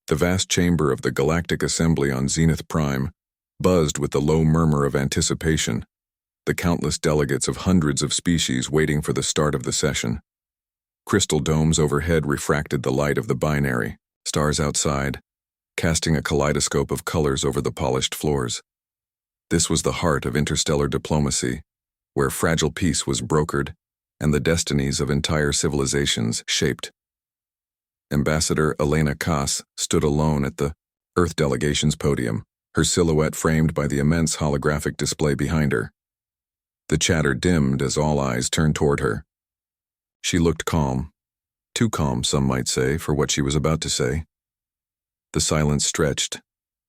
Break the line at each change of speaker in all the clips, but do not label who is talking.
The vast chamber of the Galactic Assembly on Zenith Prime buzzed with the low murmur of anticipation, the countless delegates of hundreds of species waiting for the start of the session. Crystal domes overhead refracted the light of the binary, stars outside, casting a kaleidoscope of colors over the polished floors. This was the heart of interstellar diplomacy, where fragile peace was brokered and the destinies of entire civilizations shaped. Ambassador Elena Kass stood alone at the Earth delegation's podium, her silhouette framed by the immense holographic display behind her. The chatter dimmed as all eyes turned toward her. She looked calm, too calm, some might say, for what she was about to say. The silence stretched,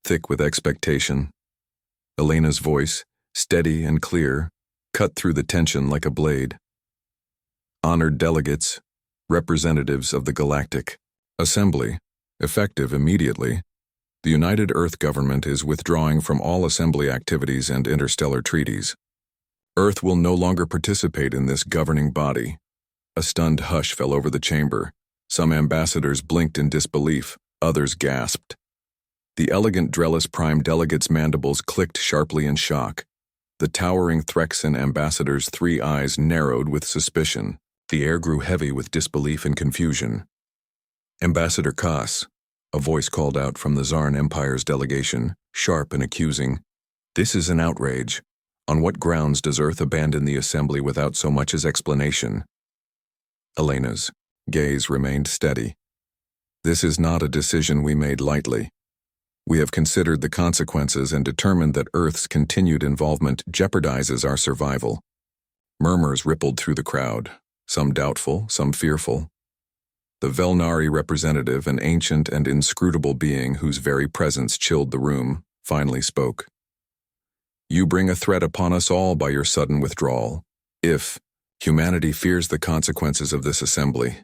thick with expectation. Elena's voice, steady and clear, cut through the tension like a blade. Honored delegates, representatives of the Galactic Assembly, effective immediately, the United Earth government is withdrawing from all assembly activities and interstellar treaties. Earth will no longer participate in this governing body. A stunned hush fell over the chamber. Some ambassadors blinked in disbelief, others gasped. The elegant Drellis Prime delegate's mandibles clicked sharply in shock. The towering Threxan ambassador's three eyes narrowed with suspicion. The air grew heavy with disbelief and confusion. Ambassador Kass, a voice called out from the Zarn Empire's delegation, sharp and accusing. This is an outrage. On what grounds does Earth abandon the assembly without so much as explanation? Elena's gaze remained steady. This is not a decision we made lightly. We have considered the consequences and determined that Earth's continued involvement jeopardizes our survival. Murmurs rippled through the crowd, some doubtful, some fearful. The Velnari representative, an ancient and inscrutable being whose very presence chilled the room, finally spoke. You bring a threat upon us all by your sudden withdrawal. If humanity fears the consequences of this assembly,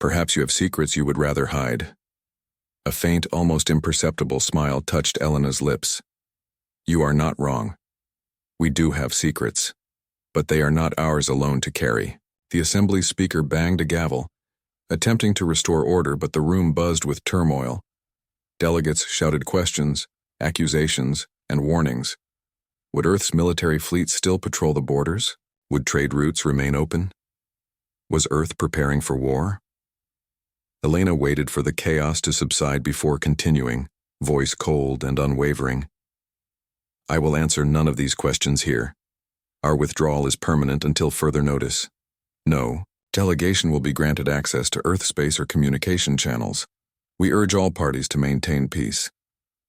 perhaps you have secrets you would rather hide. A faint, almost imperceptible smile touched Elena's lips. You are not wrong. We do have secrets, but they are not ours alone to carry. The assembly speaker banged a gavel, attempting to restore order, but the room buzzed with turmoil. Delegates shouted questions, accusations, and warnings. Would Earth's military fleet still patrol the borders? Would trade routes remain open? Was Earth preparing for war? Elena waited for the chaos to subside before continuing, voice cold and unwavering. I will answer none of these questions here. Our withdrawal is permanent until further notice. No delegation will be granted access to Earth space or communication channels. We urge all parties to maintain peace.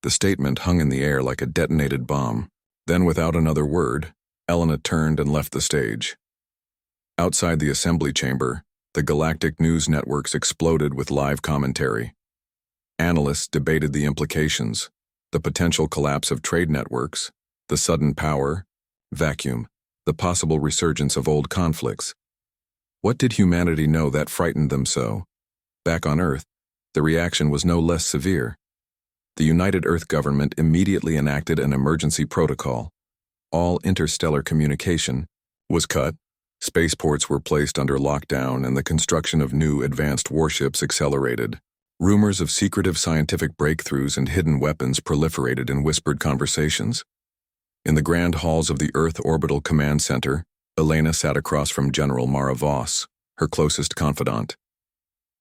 The statement hung in the air like a detonated bomb. Then, without another word, Elena turned and left the stage. Outside the assembly chamber, the galactic news networks exploded with live commentary. Analysts debated the implications, the potential collapse of trade networks, the sudden power vacuum, the possible resurgence of old conflicts. What did humanity know that frightened them so? Back on Earth, the reaction was no less severe. The United Earth government immediately enacted an emergency protocol. All interstellar communication was cut, spaceports were placed under lockdown, and the construction of new advanced warships accelerated. Rumors of secretive scientific breakthroughs and hidden weapons proliferated in whispered conversations. In the grand halls of the Earth Orbital Command Center, Elena sat across from General Mara Voss, her closest confidant.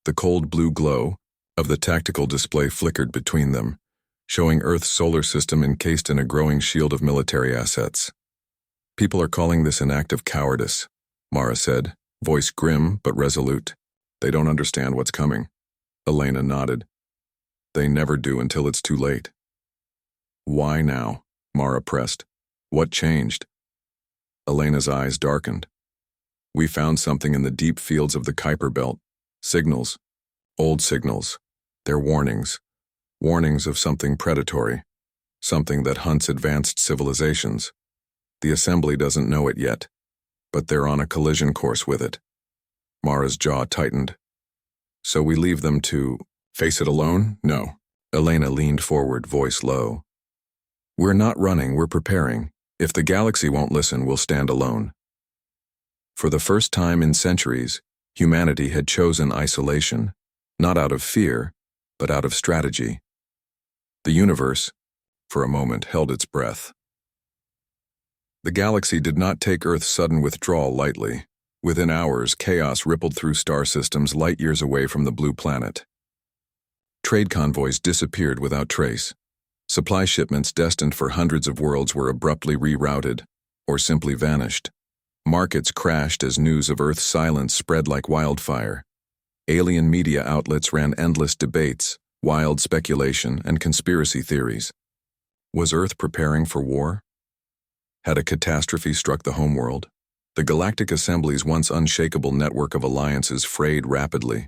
The cold blue glow of the tactical display flickered between them, showing Earth's solar system encased in a growing shield of military assets. People are calling this an act of cowardice, Mara said, voice grim but resolute. They don't understand what's coming. Elena nodded. They never do until it's too late. Why now? Mara pressed. What changed? Elena's eyes darkened. We found something in the deep fields of the Kuiper Belt. Signals. Old signals. They're warnings. Warnings of something predatory. Something that hunts advanced civilizations. The Assembly doesn't know it yet, but they're on a collision course with it. Mara's jaw tightened. So we leave them to face it alone? No. Elena leaned forward, voice low. We're not running, we're preparing. If the galaxy won't listen, we'll stand alone. For the first time in centuries, humanity had chosen isolation, not out of fear, but out of strategy. The universe, for a moment, held its breath. The galaxy did not take Earth's sudden withdrawal lightly. Within hours, chaos rippled through star systems light years away from the blue planet. Trade convoys disappeared without trace. Supply shipments destined for hundreds of worlds were abruptly rerouted, or simply vanished. Markets crashed as news of Earth's silence spread like wildfire. Alien media outlets ran endless debates, wild speculation, and conspiracy theories. Was Earth preparing for war? Had a catastrophe struck the homeworld? The Galactic Assembly's once unshakable network of alliances frayed rapidly.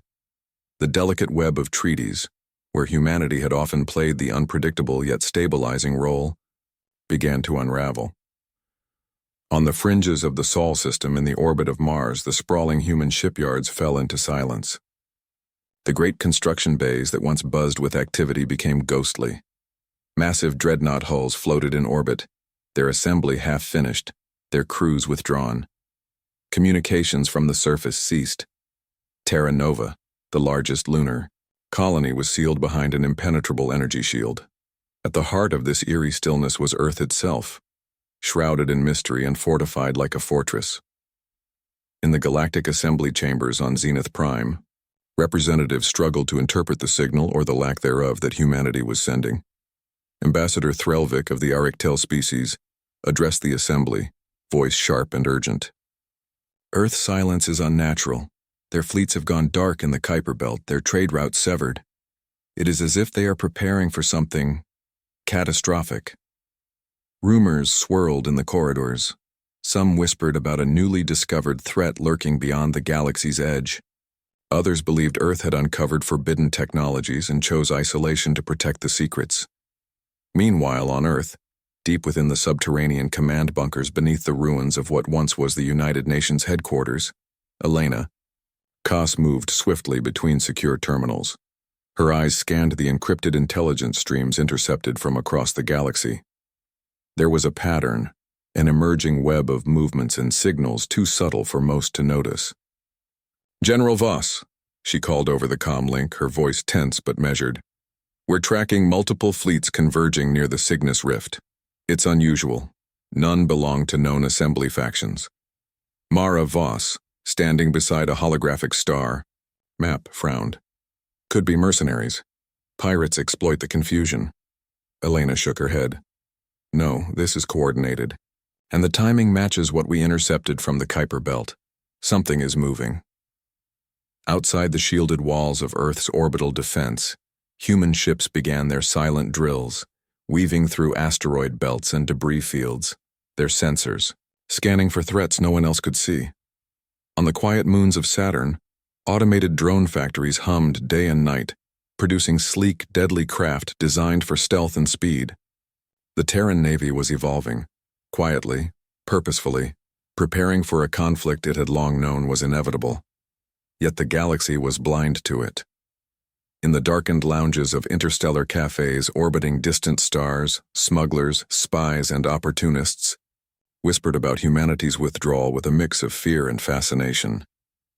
The delicate web of treaties, where humanity had often played the unpredictable yet stabilizing role, began to unravel. On the fringes of the Sol system in the orbit of Mars, the sprawling human shipyards fell into silence. The great construction bays that once buzzed with activity became ghostly. Massive dreadnought hulls floated in orbit, their assembly half-finished, their crews withdrawn. Communications from the surface ceased. Terra Nova, the largest lunar colony, was sealed behind an impenetrable energy shield. At the heart of this eerie stillness was Earth itself, shrouded in mystery and fortified like a fortress. In the Galactic Assembly chambers on Zenith Prime, representatives struggled to interpret the signal or the lack thereof that humanity was sending. Ambassador Threlvik of the Arctel species addressed the assembly, voice sharp and urgent. Earth's silence is unnatural. Their fleets have gone dark in the Kuiper Belt, their trade routes severed. It is as if they are preparing for something catastrophic. Rumors swirled in the corridors. Some whispered about a newly discovered threat lurking beyond the galaxy's edge. Others believed Earth had uncovered forbidden technologies and chose isolation to protect the secrets. Meanwhile, on Earth, deep within the subterranean command bunkers beneath the ruins of what once was the United Nations headquarters, Elena, Koss moved swiftly between secure terminals. Her eyes scanned the encrypted intelligence streams intercepted from across the galaxy. There was a pattern, an emerging web of movements and signals too subtle for most to notice. "General Voss," she called over the comm link, her voice tense but measured. "We're tracking multiple fleets converging near the Cygnus Rift. It's unusual. None belong to known assembly factions." Mara Voss, standing beside a holographic star map, frowned. "Could be mercenaries. Pirates exploit the confusion." Elena shook her head. "No, this is coordinated. And the timing matches what we intercepted from the Kuiper Belt. Something is moving." Outside the shielded walls of Earth's orbital defense, human ships began their silent drills, weaving through asteroid belts and debris fields, their sensors scanning for threats no one else could see. On the quiet moons of Saturn, automated drone factories hummed day and night, producing sleek, deadly craft designed for stealth and speed. The Terran Navy was evolving, quietly, purposefully, preparing for a conflict it had long known was inevitable. Yet the galaxy was blind to it. In the darkened lounges of interstellar cafes orbiting distant stars, smugglers, spies, and opportunists whispered about humanity's withdrawal with a mix of fear and fascination.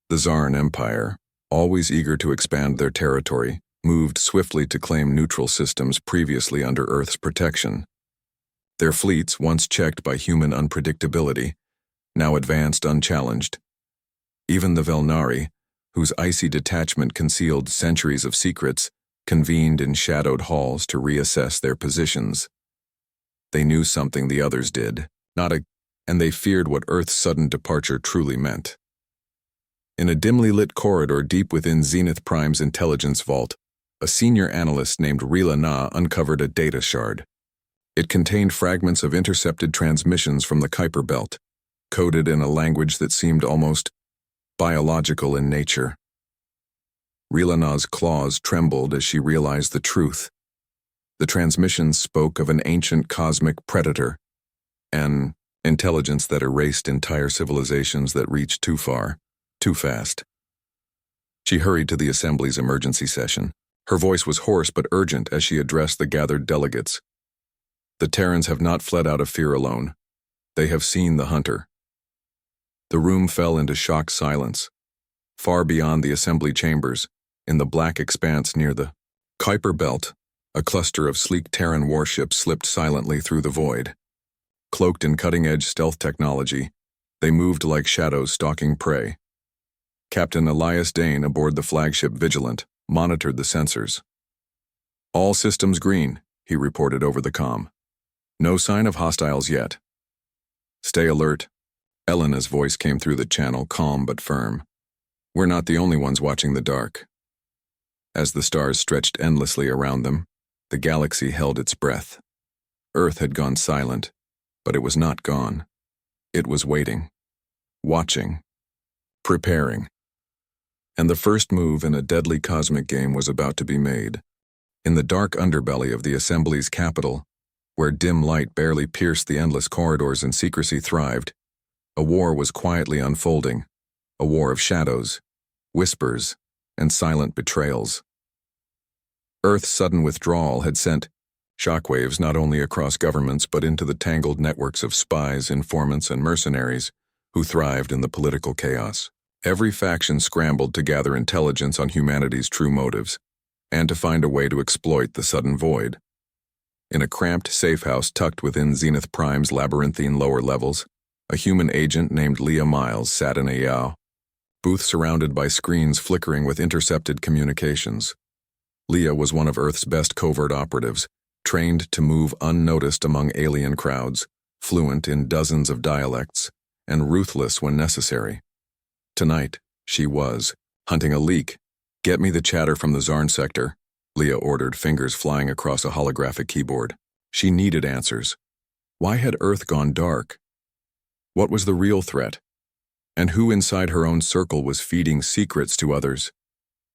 The Tsarn Empire, always eager to expand their territory, moved swiftly to claim neutral systems previously under Earth's protection. Their fleets, once checked by human unpredictability, now advanced unchallenged. Even the Velnari, whose icy detachment concealed centuries of secrets, convened in shadowed halls to reassess their positions. They knew something the others did, and they feared what Earth's sudden departure truly meant. In a dimly lit corridor deep within Zenith Prime's intelligence vault, a senior analyst named Rila Na uncovered a data shard. It contained fragments of intercepted transmissions from the Kuiper Belt, coded in a language that seemed almost biological in nature. Rila Na's claws trembled as she realized the truth. The transmissions spoke of an ancient cosmic predator, an intelligence that erased entire civilizations that reached too far, too fast. She hurried to the Assembly's emergency session. Her voice was hoarse but urgent as she addressed the gathered delegates. The Terrans have not fled out of fear alone. They have seen the hunter. The room fell into shocked silence. Far beyond the Assembly chambers, in the black expanse near the Kuiper Belt, A cluster of sleek Terran warships slipped silently through the void. Cloaked in cutting-edge stealth technology, they moved like shadows stalking prey. Captain Elias Dane aboard the flagship Vigilant monitored the sensors. "All systems green," he reported over the comm. "No sign of hostiles yet." "Stay alert." Elena's voice came through the channel, calm but firm. "We're not the only ones watching the dark." As the stars stretched endlessly around them, the galaxy held its breath. Earth had gone silent, but it was not gone. It was waiting, watching, preparing. And the first move in a deadly cosmic game was about to be made. In the dark underbelly of the Assembly's capital, where dim light barely pierced the endless corridors and secrecy thrived, a war was quietly unfolding, a war of shadows, whispers, and silent betrayals. Earth's sudden withdrawal had sent shockwaves not only across governments but into the tangled networks of spies, informants, and mercenaries who thrived in the political chaos. Every faction scrambled to gather intelligence on humanity's true motives, and to find a way to exploit the sudden void. In a cramped safehouse tucked within Zenith Prime's labyrinthine lower levels, a human agent named Leah Miles sat in a yaw booth surrounded by screens flickering with intercepted communications. Leah was one of Earth's best covert operatives, trained to move unnoticed among alien crowds, fluent in dozens of dialects, and ruthless when necessary. Tonight, she was hunting a leak. "Get me the chatter from the Zarn sector," Leah ordered, fingers flying across a holographic keyboard. She needed answers. Why had Earth gone dark? What was the real threat? And who inside her own circle was feeding secrets to others?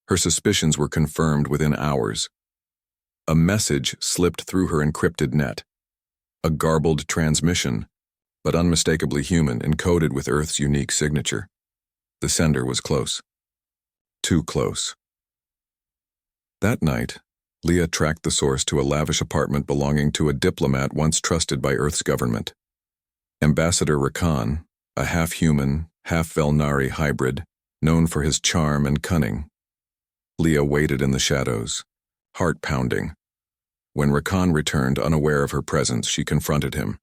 Her suspicions were confirmed within hours. A message slipped through her encrypted net. A garbled transmission, but unmistakably human, encoded with Earth's unique signature. The sender was close. Too close. That night, Leah tracked the source to a lavish apartment belonging to a diplomat once trusted by Earth's government. Ambassador Rakan, a half-human, half-Velnari hybrid, known for his charm and cunning. Leah waited in the shadows, heart pounding. When Rakan returned, unaware of her presence, she confronted him.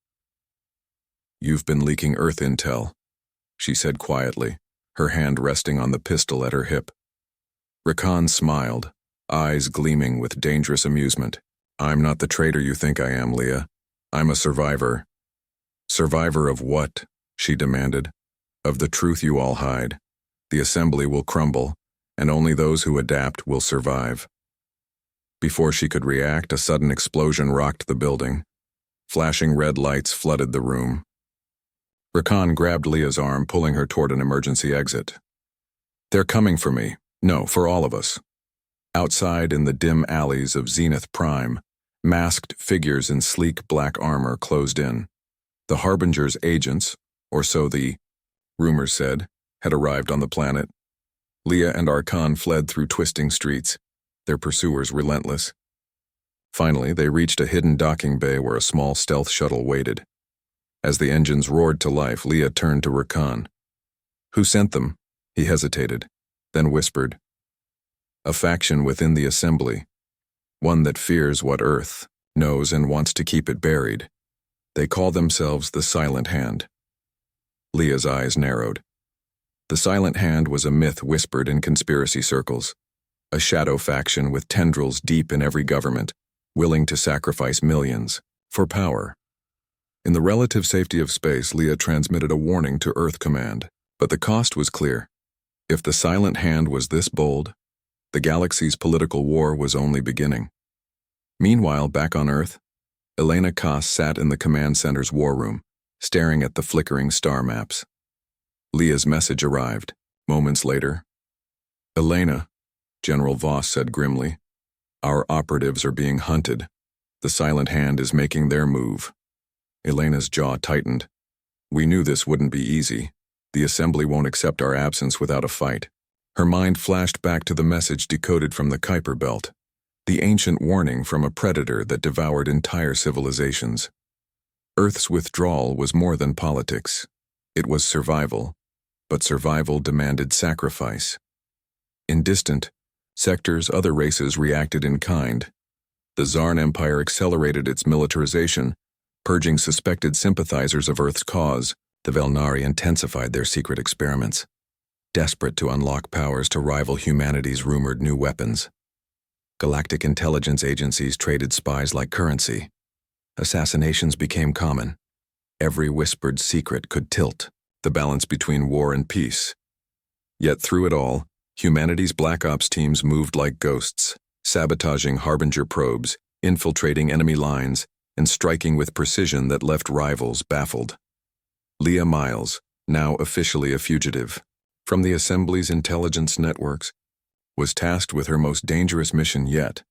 "You've been leaking Earth intel," she said quietly, her hand resting on the pistol at her hip. Rakan smiled, eyes gleaming with dangerous amusement. "I'm not the traitor you think I am, Leah. I'm a survivor." "Survivor of what?" she demanded. "Of the truth you all hide. The Assembly will crumble, and only those who adapt will survive." Before she could react, a sudden explosion rocked the building. Flashing red lights flooded the room. Rakan grabbed Leah's arm, pulling her toward an emergency exit. "They're coming for me. No, for all of us." Outside, in the dim alleys of Zenith Prime, masked figures in sleek black armor closed in. The Harbinger's agents, or so the rumors said, had arrived on the planet. Leah and Arkan fled through twisting streets, their pursuers relentless. Finally, they reached a hidden docking bay where a small stealth shuttle waited. As the engines roared to life, Leah turned to Rakan. "Who sent them?" He hesitated, then whispered. "A faction within the Assembly, one that fears what Earth knows and wants to keep it buried. They call themselves the Silent Hand." Leah's eyes narrowed. The Silent Hand was a myth whispered in conspiracy circles, a shadow faction with tendrils deep in every government, willing to sacrifice millions for power. In the relative safety of space, Leah transmitted a warning to Earth Command, but the cost was clear. If the Silent Hand was this bold, the galaxy's political war was only beginning. Meanwhile, back on Earth, Elena Koss sat in the command center's war room, staring at the flickering star maps. Leah's message arrived, moments later. "Elena," General Voss said grimly, "our operatives are being hunted. The Silent Hand is making their move." Elena's jaw tightened. "We knew this wouldn't be easy. The Assembly won't accept our absence without a fight." Her mind flashed back to the message decoded from the Kuiper Belt, the ancient warning from a predator that devoured entire civilizations. Earth's withdrawal was more than politics. It was survival, but survival demanded sacrifice. In distant sectors, other races reacted in kind. The Zarn Empire accelerated its militarization, purging suspected sympathizers of Earth's cause. The Velnari intensified their secret experiments, desperate to unlock powers to rival humanity's rumored new weapons. Galactic intelligence agencies traded spies like currency. Assassinations became common. Every whispered secret could tilt the balance between war and peace. Yet through it all, humanity's Black Ops teams moved like ghosts, sabotaging Harbinger probes, infiltrating enemy lines, and striking with precision that left rivals baffled. Leah Miles, now officially a fugitive from the Assembly's intelligence networks, was tasked with her most dangerous mission yet: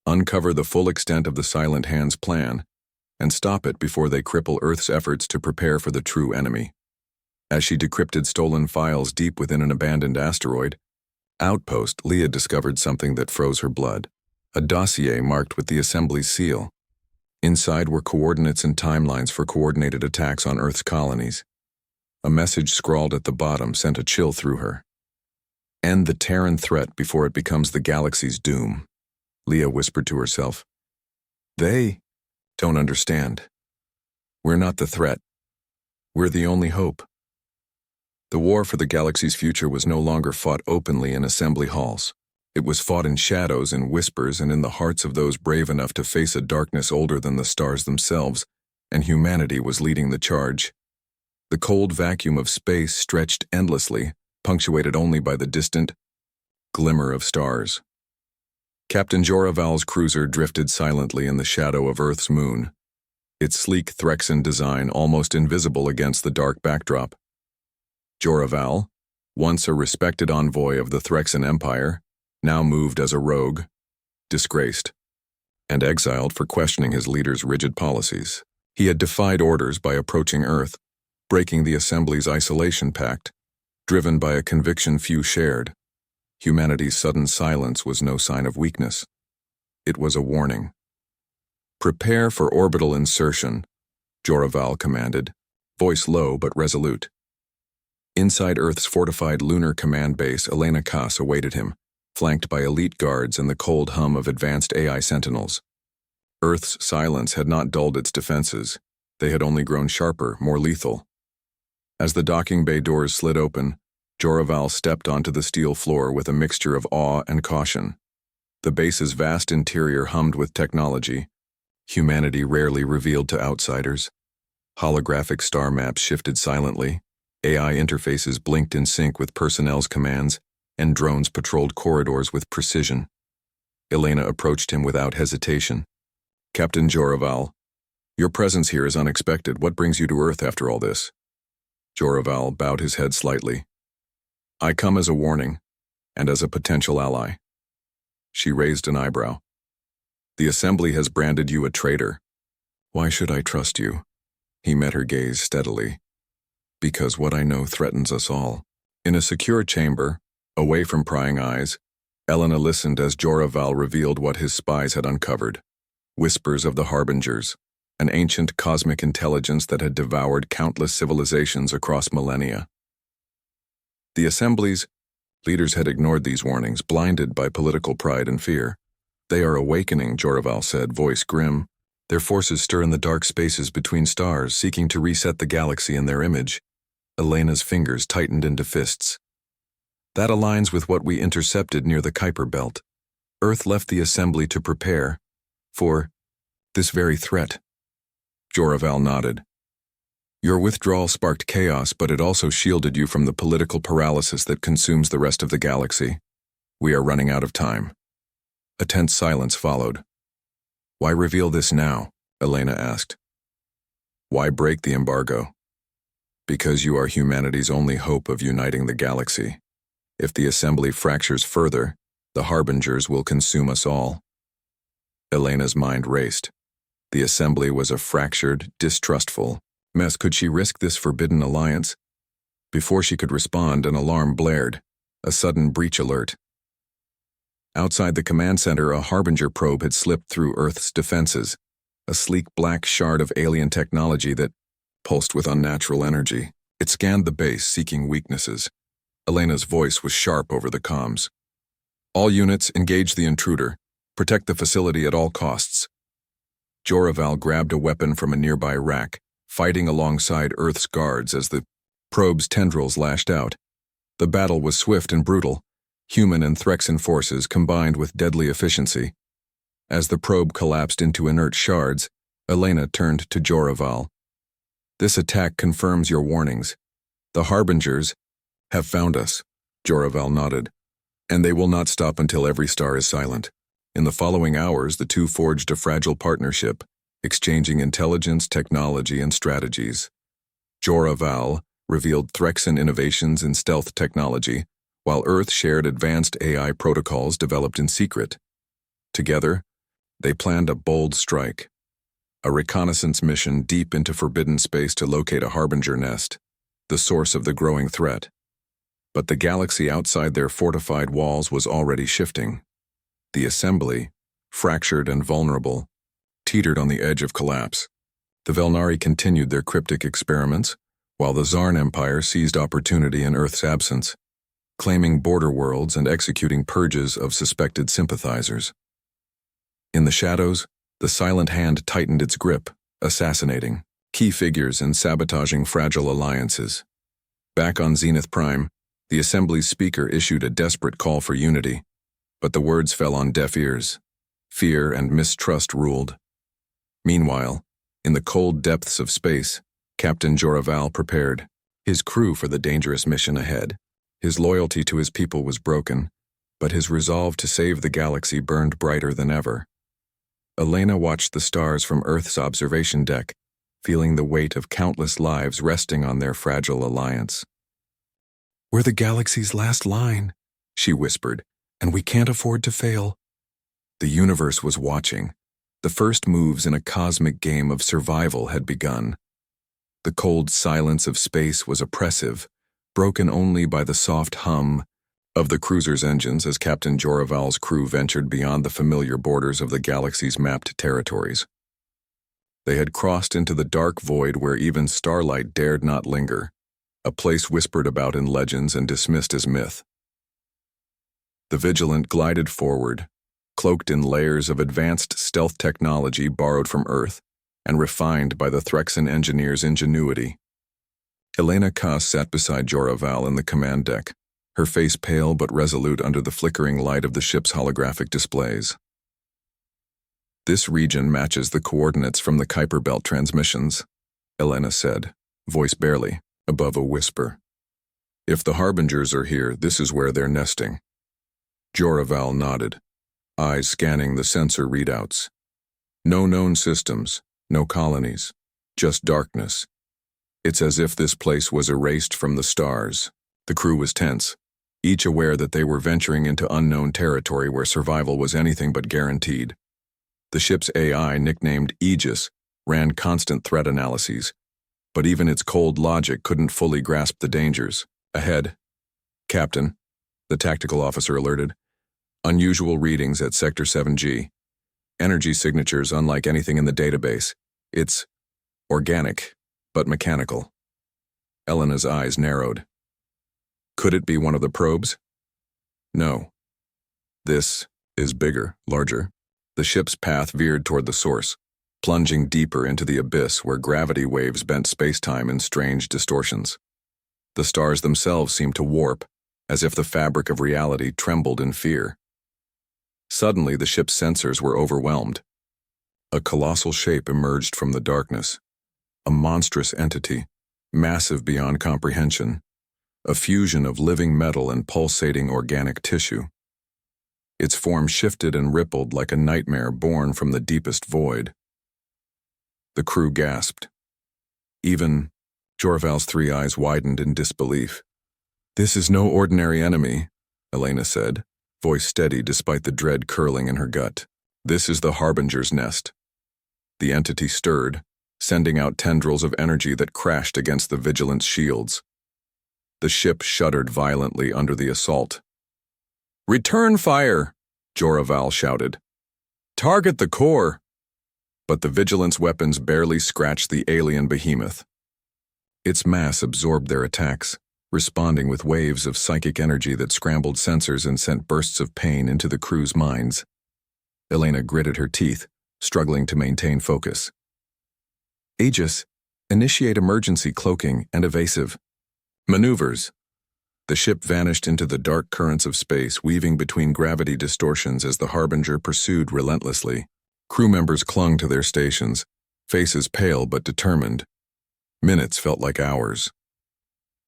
uncover the full extent of the Silent Hand's plan and stop it before they cripple Earth's efforts to prepare for the true enemy. As she decrypted stolen files deep within an abandoned asteroid outpost, Leah discovered something that froze her blood: a dossier marked with the Assembly's seal. Inside were coordinates and timelines for coordinated attacks on Earth's colonies. A message scrawled at the bottom sent a chill through her. End the Terran threat before it becomes the galaxy's doom, Leah whispered to herself. They don't understand. We're not the threat. We're the only hope. The war for the galaxy's future was no longer fought openly in assembly halls. It was fought in shadows, in whispers, and in the hearts of those brave enough to face a darkness older than the stars themselves, and humanity was leading the charge. The cold vacuum of space stretched endlessly, punctuated only by the distant glimmer of stars. Captain Joraval's cruiser drifted silently in the shadow of Earth's moon, its sleek Threxan design almost invisible against the dark backdrop. Joraval, once a respected envoy of the Threxan Empire, now moved as a rogue, disgraced, and exiled for questioning his leader's rigid policies. He had defied orders by approaching Earth, breaking the Assembly's isolation pact, driven by a conviction few shared. Humanity's sudden silence was no sign of weakness. It was a warning. Prepare for orbital insertion, Joraval commanded, voice low but resolute. Inside Earth's fortified lunar command base, Elena Kass awaited him, flanked by elite guards and the cold hum of advanced AI sentinels. Earth's silence had not dulled its defenses. They had only grown sharper, more lethal. As the docking bay doors slid open, Joraval stepped onto the steel floor with a mixture of awe and caution. The base's vast interior hummed with technology, humanity rarely revealed to outsiders. Holographic star maps shifted silently, AI interfaces blinked in sync with personnel's commands, and drones patrolled corridors with precision. Elena approached him without hesitation. Captain Joraval, your presence here is unexpected. What brings you to Earth after all this? Joraval bowed his head slightly. I come as a warning, and as a potential ally. She raised an eyebrow. The Assembly has branded you a traitor. Why should I trust you? He met her gaze steadily. Because what I know threatens us all. In a secure chamber, away from prying eyes, Elena listened as Joraval revealed what his spies had uncovered. Whispers of the Harbingers, an ancient cosmic intelligence that had devoured countless civilizations across millennia. The Assembly's leaders had ignored these warnings, blinded by political pride and fear. They are awakening, Joraval said, voice grim. Their forces stir in the dark spaces between stars, seeking to reset the galaxy in their image. Elena's fingers tightened into fists. That aligns with what we intercepted near the Kuiper Belt. Earth left the Assembly to prepare for this very threat. Joraval nodded. Your withdrawal sparked chaos, but it also shielded you from the political paralysis that consumes the rest of the galaxy. We are running out of time. A tense silence followed. Why reveal this now? Elena asked. Why break the embargo? Because you are humanity's only hope of uniting the galaxy. If the Assembly fractures further, the Harbingers will consume us all. Elena's mind raced. The Assembly was a fractured, distrustful mess. Could she risk this forbidden alliance? Before she could respond, an alarm blared, a sudden breach alert. Outside the command center, a Harbinger probe had slipped through Earth's defenses, a sleek black shard of alien technology that pulsed with unnatural energy. It scanned the base, seeking weaknesses. Elena's voice was sharp over the comms. All units, engage the intruder. Protect the facility at all costs. Joraval grabbed a weapon from a nearby rack, fighting alongside Earth's guards as the probe's tendrils lashed out. The battle was swift and brutal, human and Threxan forces combined with deadly efficiency. As the probe collapsed into inert shards, Elena turned to Joraval. This attack confirms your warnings. The Harbingers have found us, Joraval nodded, and they will not stop until every star is silent. In the following hours, the two forged a fragile partnership, exchanging intelligence, technology, and strategies. Joraval revealed Threxan innovations in stealth technology, while Earth shared advanced AI protocols developed in secret. Together, they planned a bold strike, a reconnaissance mission deep into forbidden space to locate a Harbinger nest, the source of the growing threat. But the galaxy outside their fortified walls was already shifting. The assembly, fractured and vulnerable, teetered on the edge of collapse. The Velnari continued their cryptic experiments, while the Zarn Empire seized opportunity in Earth's absence, claiming border worlds and executing purges of suspected sympathizers. In the shadows, the silent hand tightened its grip, assassinating key figures and sabotaging fragile alliances. Back on Zenith Prime, the Assembly's speaker issued a desperate call for unity, but the words fell on deaf ears. Fear and mistrust ruled. Meanwhile, in the cold depths of space, Captain Joraval prepared his crew for the dangerous mission ahead. His loyalty to his people was broken, but his resolve to save the galaxy burned brighter than ever. Elena watched the stars from Earth's observation deck, feeling the weight of countless lives resting on their fragile alliance. "We're the galaxy's last line," she whispered, "and we can't afford to fail." The universe was watching. The first moves in a cosmic game of survival had begun. The cold silence of space was oppressive, broken only by the soft hum of the cruiser's engines as Captain Joraval's crew ventured beyond the familiar borders of the galaxy's mapped territories. They had crossed into the dark void where even starlight dared not linger, a place whispered about in legends and dismissed as myth. The Vigilant glided forward, cloaked in layers of advanced stealth technology borrowed from Earth and refined by the Threxan engineers' ingenuity. Elena Kass sat beside Joraval in the command deck, her face pale but resolute under the flickering light of the ship's holographic displays. "This region matches the coordinates from the Kuiper Belt transmissions," Elena said, voice barely above a whisper. "If the Harbingers are here, this is where they're nesting." Joraval nodded, eyes scanning the sensor readouts. No known systems, no colonies, just darkness. It's as if this place was erased from the stars. The crew was tense, each aware that they were venturing into unknown territory where survival was anything but guaranteed. The ship's AI, nicknamed Aegis, ran constant threat analyses, but even its cold logic couldn't fully grasp the dangers. "Ahead, Captain," the tactical officer alerted. "Unusual readings at Sector 7G. Energy signatures unlike anything in the database. It's organic, but mechanical." Elena's eyes narrowed. "Could it be one of the probes?" "No. This is bigger, larger." The ship's path veered toward the source, plunging deeper into the abyss where gravity waves bent space-time in strange distortions. The stars themselves seemed to warp, as if the fabric of reality trembled in fear. Suddenly, the ship's sensors were overwhelmed. A colossal shape emerged from the darkness. A monstrous entity, massive beyond comprehension. A fusion of living metal and pulsating organic tissue. Its form shifted and rippled like a nightmare born from the deepest void. The crew gasped. Even Joraval's three eyes widened in disbelief. "This is no ordinary enemy," Elena said, voice steady despite the dread curling in her gut. "This is the Harbinger's nest." The entity stirred, sending out tendrils of energy that crashed against the Vigilant's shields. The ship shuddered violently under the assault. "Return fire!" Joraval shouted. "Target the core!" But the Vigilant's weapons barely scratched the alien behemoth. Its mass absorbed their attacks, responding with waves of psychic energy that scrambled sensors and sent bursts of pain into the crew's minds. Elena gritted her teeth, struggling to maintain focus. Aegis, initiate emergency cloaking and evasive. Maneuvers. The ship vanished into the dark currents of space, weaving between gravity distortions as the Harbinger pursued relentlessly. Crew members clung to their stations, faces pale but determined. Minutes felt like hours.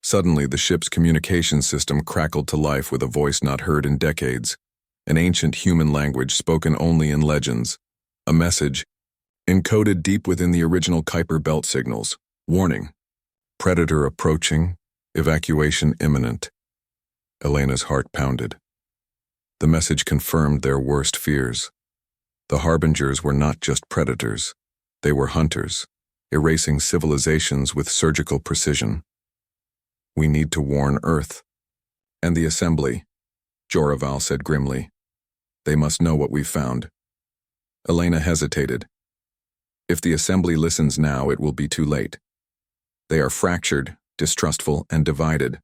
Suddenly, the ship's communication system crackled to life with a voice not heard in decades, an ancient human language spoken only in legends, a message encoded deep within the original Kuiper belt signals. Warning. Predator approaching. Evacuation imminent. Elena's heart pounded. The message confirmed their worst fears. The Harbingers were not just predators. They were hunters, erasing civilizations with surgical precision. We need to warn Earth. And the Assembly, Joraval said grimly. They must know what we've found. Elena hesitated. If the Assembly listens now, it will be too late. They are fractured, distrustful, and divided.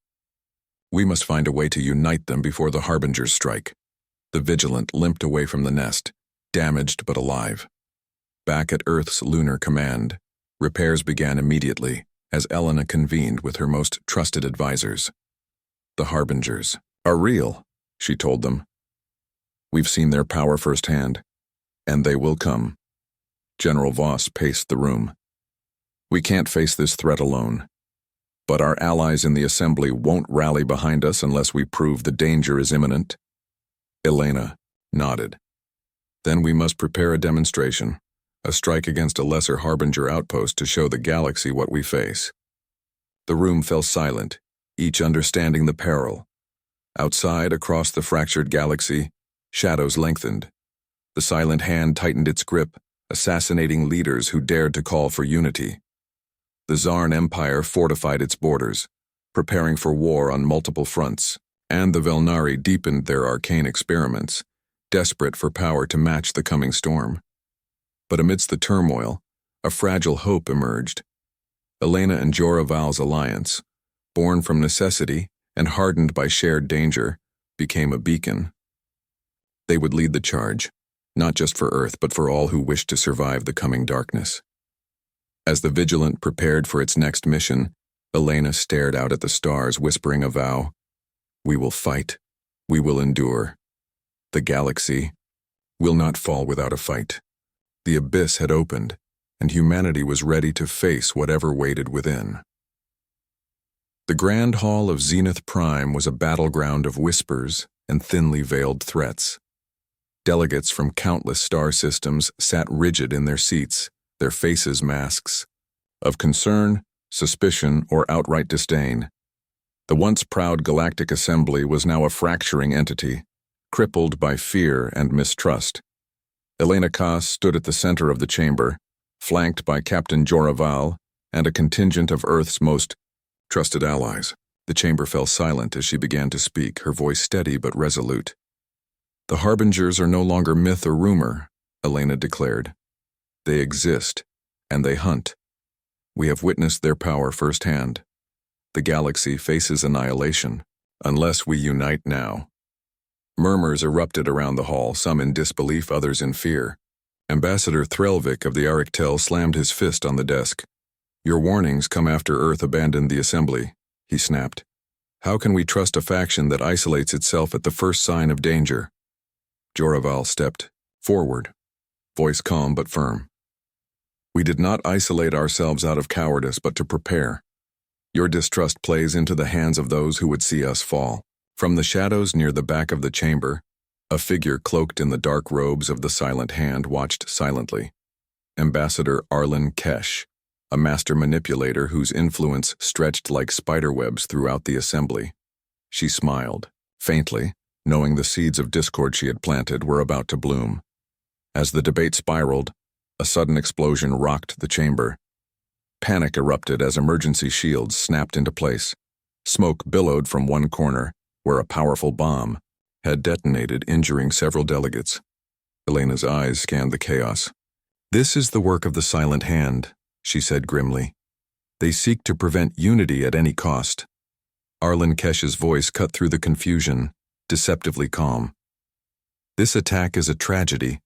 We must find a way to unite them before the Harbingers strike. The Vigilant limped away from the nest, damaged but alive. Back at Earth's lunar command, repairs began immediately as Elena convened with her most trusted advisors. The Harbingers are real, she told them. We've seen their power firsthand, and they will come. General Voss paced the room. We can't face this threat alone. But our allies in the Assembly won't rally behind us unless we prove the danger is imminent. Elena nodded. Then we must prepare a demonstration, a strike against a lesser Harbinger outpost to show the galaxy what we face. The room fell silent, each understanding the peril. Outside, across the fractured galaxy, shadows lengthened. The silent hand tightened its grip, assassinating leaders who dared to call for unity. The Zarn Empire fortified its borders, preparing for war on multiple fronts, and the Velnari deepened their arcane experiments, desperate for power to match the coming storm. But amidst the turmoil, a fragile hope emerged. Elena and Joraval's alliance, born from necessity and hardened by shared danger, became a beacon. They would lead the charge, not just for Earth but for all who wished to survive the coming darkness. As the Vigilant prepared for its next mission, Elena stared out at the stars, whispering a vow. We will fight. We will endure. The galaxy will not fall without a fight. The abyss had opened, and humanity was ready to face whatever waited within. The Grand Hall of Zenith Prime was a battleground of whispers and thinly veiled threats. Delegates from countless star systems sat rigid in their seats, their faces masks of concern, suspicion, or outright disdain. The once proud Galactic Assembly was now a fracturing entity, crippled by fear and mistrust. Elena Kaas stood at the center of the chamber, flanked by Captain Joraval and a contingent of Earth's most trusted allies. The chamber fell silent as she began to speak, her voice steady but resolute. The Harbingers are no longer myth or rumor, Elena declared. They exist, and they hunt. We have witnessed their power firsthand. The galaxy faces annihilation, unless we unite now. Murmurs erupted around the hall, some in disbelief, others in fear. Ambassador Threlvik of the Arctel slammed his fist on the desk. Your warnings come after Earth abandoned the Assembly, he snapped. How can we trust a faction that isolates itself at the first sign of danger? Joraval stepped forward, voice calm but firm. We did not isolate ourselves out of cowardice, but to prepare. Your distrust plays into the hands of those who would see us fall. From the shadows near the back of the chamber, a figure cloaked in the dark robes of the Silent Hand watched silently. Ambassador Arlen Kesh, a master manipulator whose influence stretched like spiderwebs throughout the Assembly. She smiled, faintly, knowing the seeds of discord she had planted were about to bloom. As the debate spiraled, a sudden explosion rocked the chamber. Panic erupted as emergency shields snapped into place. Smoke billowed from one corner, where a powerful bomb had detonated, injuring several delegates. Elena's eyes scanned the chaos. This is the work of the Silent Hand, she said grimly. They seek to prevent unity at any cost. Arlen Kesh's voice cut through the confusion, deceptively calm. This attack is a tragedy,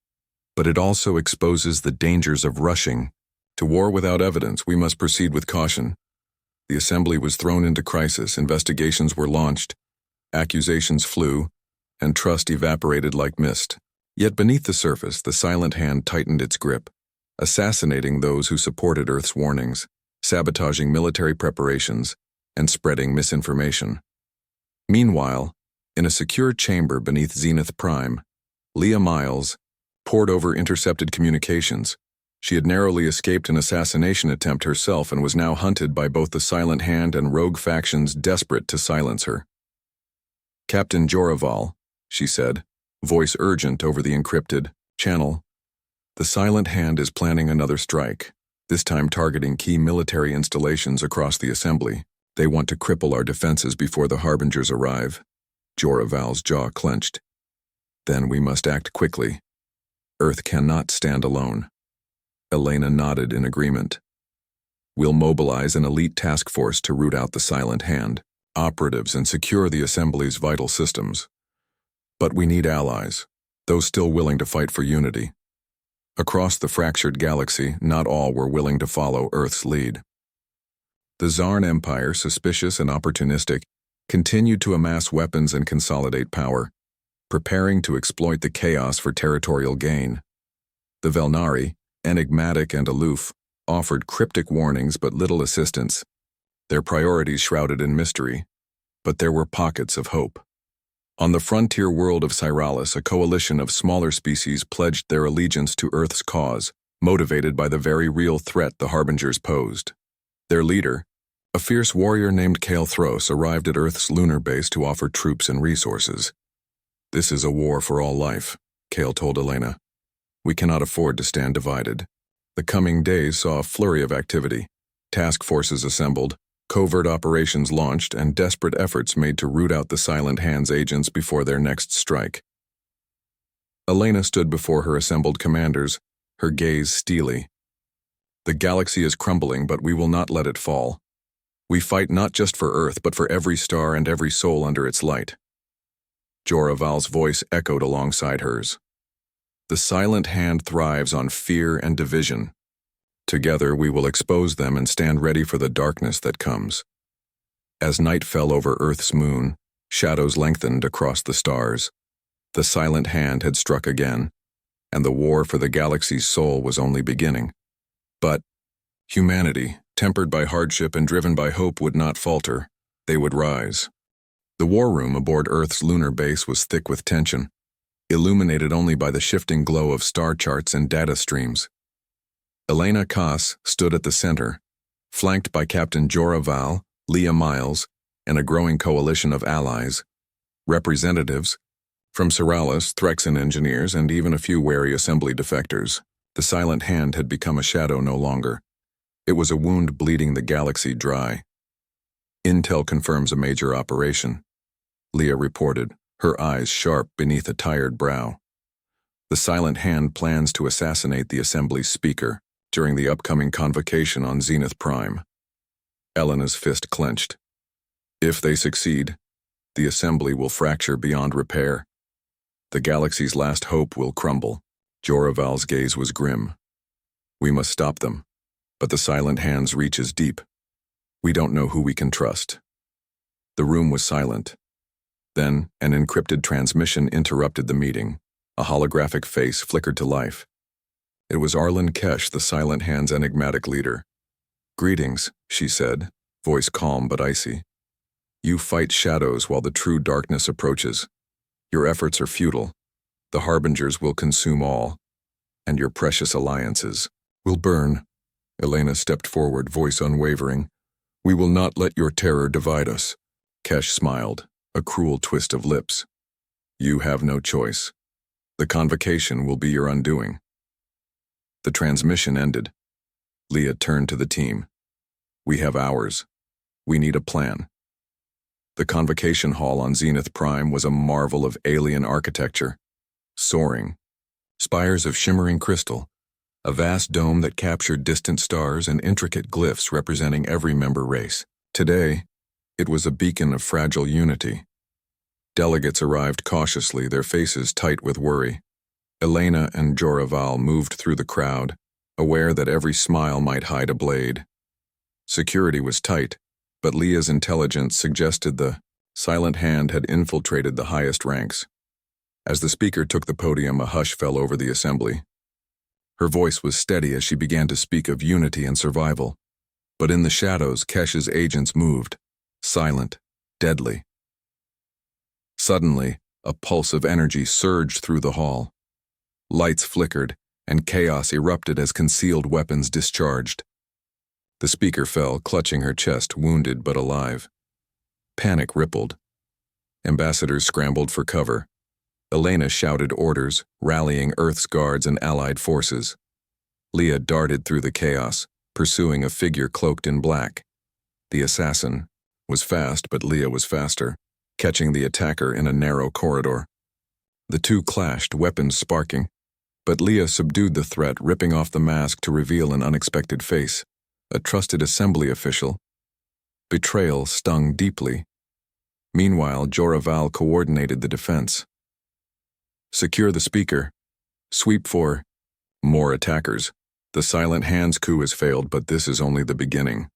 but it also exposes the dangers of rushing. To war without evidence, we must proceed with caution. The assembly was thrown into crisis, investigations were launched, accusations flew, and trust evaporated like mist. Yet beneath the surface, the silent hand tightened its grip, assassinating those who supported Earth's warnings, sabotaging military preparations, and spreading misinformation. Meanwhile, in a secure chamber beneath Zenith Prime, Leah Miles pored over intercepted communications. She had narrowly escaped an assassination attempt herself and was now hunted by both the Silent Hand and rogue factions desperate to silence her. "Captain Joraval," she said, voice urgent over the encrypted channel. "The Silent Hand is planning another strike, this time targeting key military installations across the assembly. They want to cripple our defenses before the Harbingers arrive." Joraval's jaw clenched. "Then we must act quickly. Earth cannot stand alone." Elena nodded in agreement. "We'll mobilize an elite task force to root out the Silent Hand, operatives, and secure the assembly's vital systems. But we need allies, those still willing to fight for unity." Across the fractured galaxy, not all were willing to follow Earth's lead. The Zarn Empire, suspicious and opportunistic, continued to amass weapons and consolidate power, preparing to exploit the chaos for territorial gain. The Velnari, enigmatic and aloof, offered cryptic warnings but little assistance, their priorities shrouded in mystery, but there were pockets of hope. On the frontier world of Cyralis, a coalition of smaller species pledged their allegiance to Earth's cause, motivated by the very real threat the Harbingers posed. Their leader, a fierce warrior named Kale Thros, arrived at Earth's lunar base to offer troops and resources. "This is a war for all life," Kale told Elena. "We cannot afford to stand divided." The coming days saw a flurry of activity. Task forces assembled, covert operations launched, and desperate efforts made to root out the Silent Hand's agents before their next strike. Elena stood before her assembled commanders, her gaze steely. "The galaxy is crumbling, but we will not let it fall. We fight not just for Earth, but for every star and every soul under its light." Joraval's voice echoed alongside hers. "The Silent Hand thrives on fear and division. Together we will expose them and stand ready for the darkness that comes." As night fell over Earth's moon, shadows lengthened across the stars. The Silent Hand had struck again, and the war for the galaxy's soul was only beginning. But humanity, tempered by hardship and driven by hope, would not falter. They would rise. The war room aboard Earth's lunar base was thick with tension, illuminated only by the shifting glow of star charts and data streams. Elena Kass stood at the center, flanked by Captain Joraval, Leah Miles, and a growing coalition of allies, representatives from Cyralis, Threxan engineers, and even a few wary assembly defectors. The Silent Hand had become a shadow no longer. It was a wound bleeding the galaxy dry. "Intel confirms a major operation," Leah reported, her eyes sharp beneath a tired brow. "The Silent Hand plans to assassinate the assembly's speaker during the upcoming convocation on Zenith Prime." Elena's fist clenched. "If they succeed, the assembly will fracture beyond repair. The galaxy's last hope will crumble." Joraval's gaze was grim. "We must stop them, but the Silent Hand's reach is deep. We don't know who we can trust." The room was silent. Then, an encrypted transmission interrupted the meeting. A holographic face flickered to life. It was Arlen Kesh, the Silent Hand's enigmatic leader. "Greetings," she said, voice calm but icy. "You fight shadows while the true darkness approaches. Your efforts are futile. The Harbingers will consume all, and your precious alliances will burn." Elena stepped forward, voice unwavering. "We will not let your terror divide us." Kesh smiled, a cruel twist of lips. "You have no choice. The convocation will be your undoing." The transmission ended. Leah turned to the team. "We have hours. We need a plan." The convocation hall on Zenith Prime was a marvel of alien architecture. Soaring, spires of shimmering crystal, a vast dome that captured distant stars and intricate glyphs representing every member race. Today, it was a beacon of fragile unity. Delegates arrived cautiously, their faces tight with worry. Elena and Joraval moved through the crowd, aware that every smile might hide a blade. Security was tight, but Leah's intelligence suggested the silent hand had infiltrated the highest ranks. As the speaker took the podium, a hush fell over the assembly. Her voice was steady as she began to speak of unity and survival. But in the shadows, Kesh's agents moved, silent, deadly. Suddenly, a pulse of energy surged through the hall. Lights flickered, and chaos erupted as concealed weapons discharged. The speaker fell, clutching her chest, wounded but alive. Panic rippled. Ambassadors scrambled for cover. Elena shouted orders, rallying Earth's guards and allied forces. Leah darted through the chaos, pursuing a figure cloaked in black. The assassin was fast, but Leah was faster, catching the attacker in a narrow corridor. The two clashed, weapons sparking, but Leah subdued the threat, ripping off the mask to reveal an unexpected face, a trusted assembly official. Betrayal stung deeply. Meanwhile, Joraval coordinated the defense. Secure the speaker. Sweep for more attackers. The silent hands coup has failed, but this is only the beginning.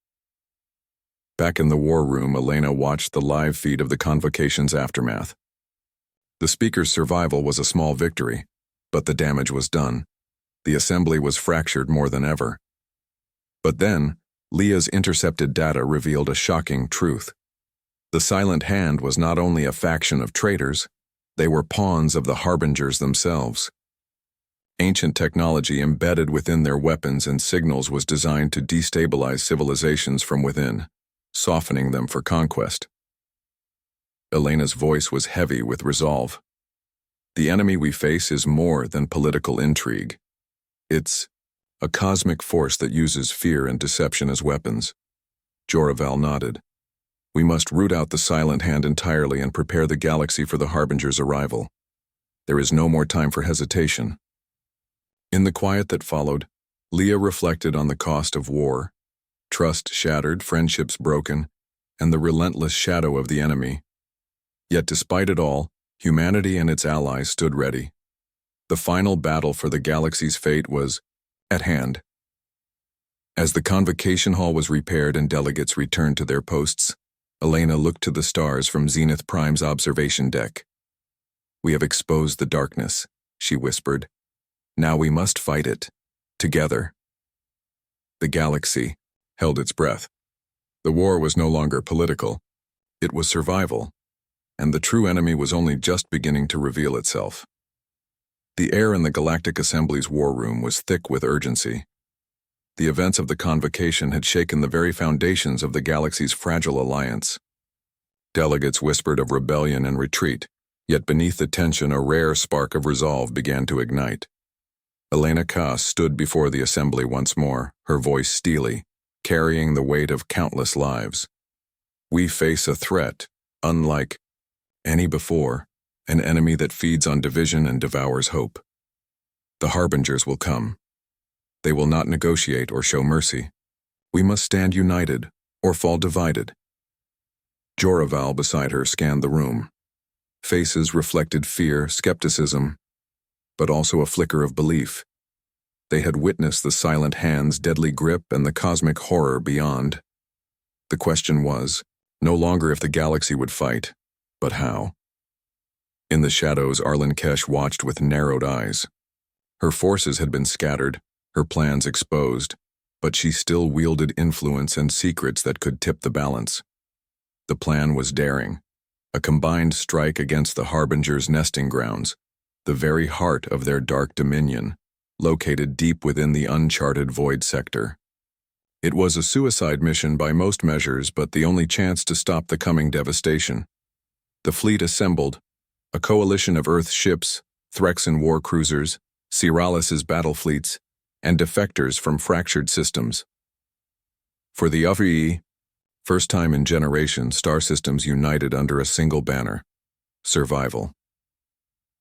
Back in the war room, Elena watched the live feed of the convocation's aftermath. The speaker's survival was a small victory, but the damage was done. The assembly was fractured more than ever. But then, Leah's intercepted data revealed a shocking truth. The Silent Hand was not only a faction of traitors, they were pawns of the Harbingers themselves. Ancient technology embedded within their weapons and signals was designed to destabilize civilizations from within, softening them for conquest. Elena's voice was heavy with resolve. The enemy we face is more than political intrigue. It's a cosmic force that uses fear and deception as weapons. Joraval nodded. We must root out the Silent Hand entirely and prepare the galaxy for the Harbinger's arrival. There is no more time for hesitation. In the quiet that followed, Leah reflected on the cost of war, trust shattered, friendships broken, and the relentless shadow of the enemy. Yet despite it all, humanity and its allies stood ready. The final battle for the galaxy's fate was at hand. As the convocation hall was repaired and delegates returned to their posts, Elena looked to the stars from Zenith Prime's observation deck. We have exposed the darkness, she whispered. Now we must fight it, together. The galaxy held its breath. The war was no longer political. It was survival, and the true enemy was only just beginning to reveal itself. The air in the Galactic Assembly's war room was thick with urgency. The events of the convocation had shaken the very foundations of the galaxy's fragile alliance. Delegates whispered of rebellion and retreat, yet beneath the tension a rare spark of resolve began to ignite. Elena Kass stood before the assembly once more, her voice steely, carrying the weight of countless lives. We face a threat, unlike any before, an enemy that feeds on division and devours hope. The Harbingers will come. They will not negotiate or show mercy. We must stand united or fall divided. Joraval beside her scanned the room. Faces reflected fear, skepticism, but also a flicker of belief. They had witnessed the Silent Hand's deadly grip and the cosmic horror beyond. The question was, no longer if the galaxy would fight, but how. In the shadows, Arlen Kesh watched with narrowed eyes. Her forces had been scattered, her plans exposed, but she still wielded influence and secrets that could tip the balance. The plan was daring, a combined strike against the Harbinger's nesting grounds, the very heart of their dark dominion, located deep within the uncharted void sector. It was a suicide mission by most measures, but the only chance to stop the coming devastation. The fleet assembled, a coalition of Earth ships, Threxan war cruisers, Cyrallis's battle fleets, and defectors from fractured systems. For the HFY, first time in generations, star systems united under a single banner: survival.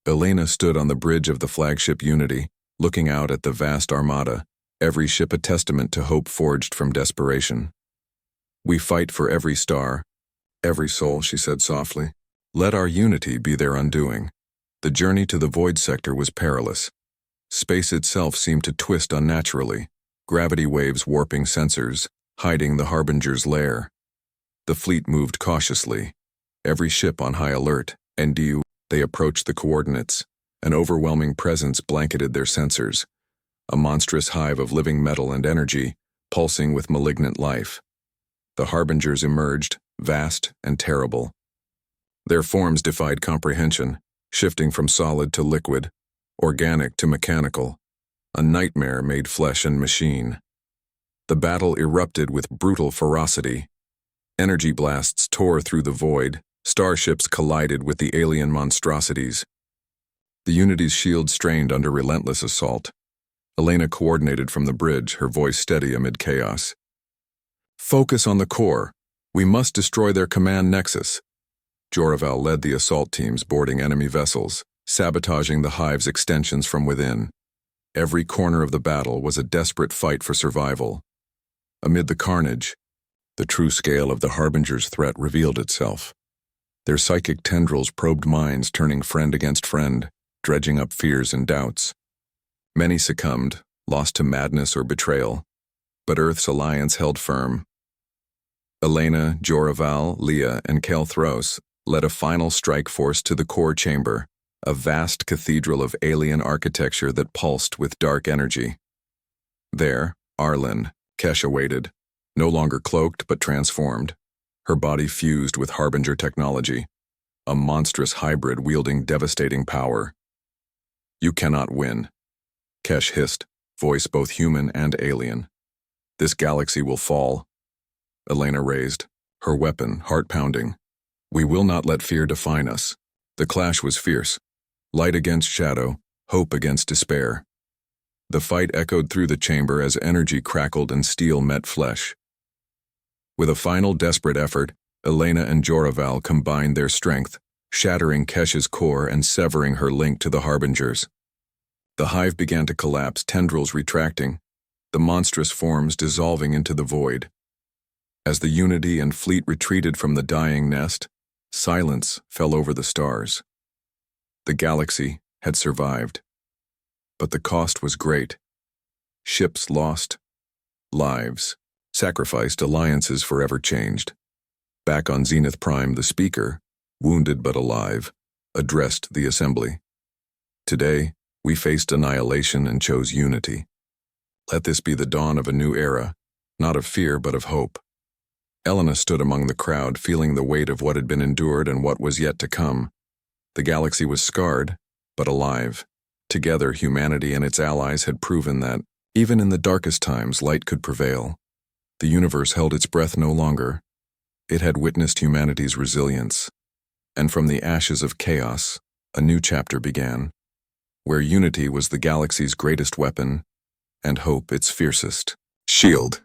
Elena stood on the bridge of the flagship Unity, looking out at the vast armada, every ship a testament to hope forged from desperation. We fight for every star, every soul, she said softly. Let our unity be their undoing. The journey to the void sector was perilous. Space itself seemed to twist unnaturally, gravity waves warping sensors, hiding the Harbinger's lair. The fleet moved cautiously, every ship on high alert, and they approached the coordinates. An overwhelming presence blanketed their sensors, a monstrous hive of living metal and energy, pulsing with malignant life. The Harbingers emerged, vast and terrible. Their forms defied comprehension, shifting from solid to liquid, organic to mechanical, a nightmare made flesh and machine. The battle erupted with brutal ferocity. Energy blasts tore through the void, starships collided with the alien monstrosities. The Unity's shield strained under relentless assault. Elena coordinated from the bridge, her voice steady amid chaos. "Focus on the core. We must destroy their command nexus." Joraval led the assault teams boarding enemy vessels, sabotaging the hive's extensions from within. Every corner of the battle was a desperate fight for survival. Amid the carnage, the true scale of the Harbinger's threat revealed itself. Their psychic tendrils probed minds, turning friend against friend, dredging up fears and doubts. Many succumbed, lost to madness or betrayal, but Earth's alliance held firm. Elena, Joraval, Leah, and Kelthros led a final strike force to the core chamber, a vast cathedral of alien architecture that pulsed with dark energy. There, Arlen, Kesh awaited, no longer cloaked but transformed, her body fused with Harbinger technology, a monstrous hybrid wielding devastating power. "You cannot win," Kesh hissed, voice both human and alien. "This galaxy will fall." Elena raised, her weapon heart-pounding. "We will not let fear define us." The clash was fierce. Light against shadow, hope against despair. The fight echoed through the chamber as energy crackled and steel met flesh. With a final desperate effort, Elena and Joraval combined their strength, shattering Kesh's core and severing her link to the Harbingers. The hive began to collapse, tendrils retracting, the monstrous forms dissolving into the void. As the Unity and fleet retreated from the dying nest, silence fell over the stars. The galaxy had survived, but the cost was great. Ships lost, lives sacrificed, alliances forever changed. Back on Zenith Prime, the speaker, wounded but alive, addressed the assembly. "Today, we faced annihilation and chose unity. Let this be the dawn of a new era, not of fear but of hope." Elena stood among the crowd, feeling the weight of what had been endured and what was yet to come. The galaxy was scarred, but alive. Together, humanity and its allies had proven that, even in the darkest times, light could prevail. The universe held its breath no longer. It had witnessed humanity's resilience. And from the ashes of chaos, a new chapter began, where unity was the galaxy's greatest weapon, and hope its fiercest shield.